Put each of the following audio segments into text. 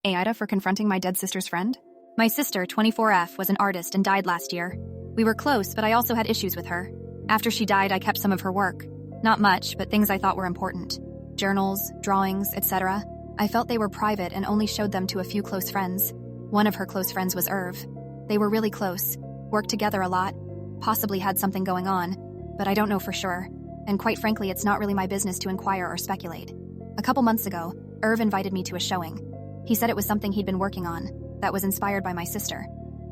AITA for confronting my dead sister's friend? My sister, 24F, was an artist and died last year. We were close, but I also had issues with her. After she died, I kept some of her work. Not much, but things I thought were important. Journals, drawings, etc. I felt they were private and only showed them to a few close friends. One of her close friends was Irv. They were really close, worked together a lot, possibly had something going on, but I don't know for sure. And quite frankly, it's not really my business to inquire or speculate. A couple months ago, Irv invited me to a showing. He said it was something he'd been working on, that was inspired by my sister.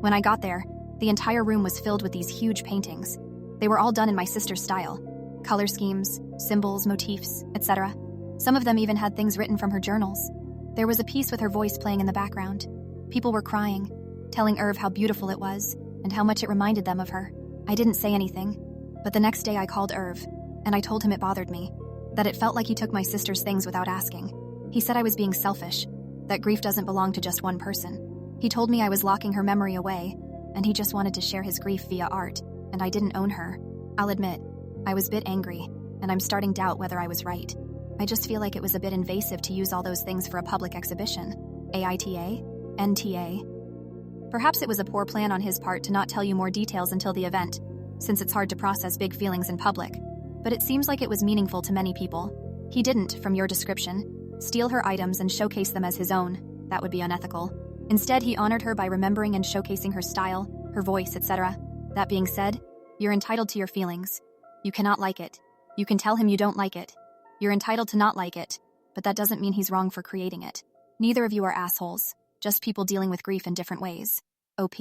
When I got there, the entire room was filled with these huge paintings. They were all done in my sister's style. Color schemes, symbols, motifs, etc. Some of them even had things written from her journals. There was a piece with her voice playing in the background. People were crying, telling Irv how beautiful it was and how much it reminded them of her. I didn't say anything, but the next day I called Irv, and I told him it bothered me, that it felt like he took my sister's things without asking. He said I was being selfish, that grief doesn't belong to just one person. He told me I was locking her memory away, and he just wanted to share his grief via art, and I didn't own her. I'll admit, I was a bit angry, and I'm starting to doubt whether I was right. I just feel like it was a bit invasive to use all those things for a public exhibition. AITA? NTA? Perhaps it was a poor plan on his part to not tell you more details until the event, since it's hard to process big feelings in public. But it seems like it was meaningful to many people. He didn't, from your description, steal her items and showcase them as his own. That would be unethical. Instead, he honored her by remembering and showcasing her style, her voice, etc. That being said, you're entitled to your feelings. You cannot like it. You can tell him you don't like it. You're entitled to not like it, but that doesn't mean he's wrong for creating it. Neither of you are assholes, just people dealing with grief in different ways. OP.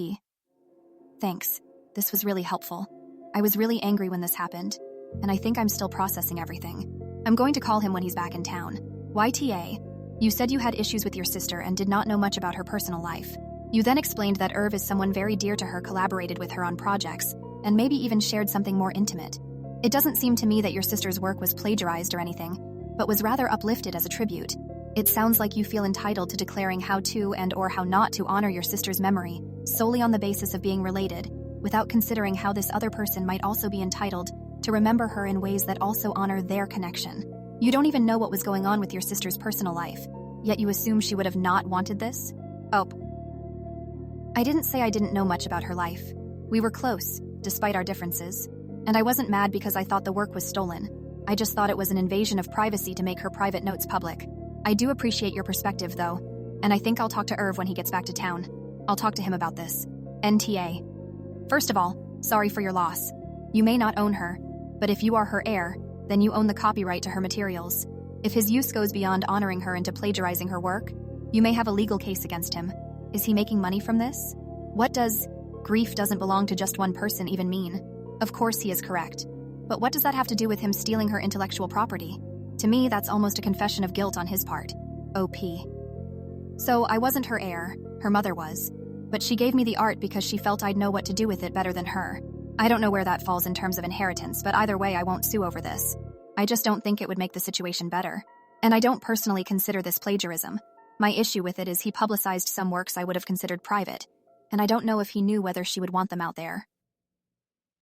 Thanks. This was really helpful. I was really angry when this happened, and I think I'm still processing everything. I'm going to call him when he's back in town. YTA, you said you had issues with your sister and did not know much about her personal life. You then explained that Irv is someone very dear to her, collaborated with her on projects, and maybe even shared something more intimate. It doesn't seem to me that your sister's work was plagiarized or anything, but was rather uplifted as a tribute. It sounds like you feel entitled to declaring how to and/or how not to honor your sister's memory solely on the basis of being related, without considering how this other person might also be entitled to remember her in ways that also honor their connection. You don't even know what was going on with your sister's personal life, yet you assume she would have not wanted this? Oh. I didn't say I didn't know much about her life. We were close, despite our differences, and I wasn't mad because I thought the work was stolen. I just thought it was an invasion of privacy to make her private notes public. I do appreciate your perspective, though, and I think I'll talk to Irv when he gets back to town. I'll talk to him about this. NTA. First of all, sorry for your loss. You may not own her, but if you are her heir, then you own the copyright to her materials. If his use goes beyond honoring her into plagiarizing her work, you may have a legal case against him. Is he making money from this? What does grief doesn't belong to just one person even mean? Of course he is correct. But what does that have to do with him stealing her intellectual property? To me, that's almost a confession of guilt on his part. OP. So I wasn't her heir, her mother was. But she gave me the art because she felt I'd know what to do with it better than her. I don't know where that falls in terms of inheritance, but either way I won't sue over this. I just don't think it would make the situation better. And I don't personally consider this plagiarism. My issue with it is he publicized some works I would have considered private, and I don't know if he knew whether she would want them out there.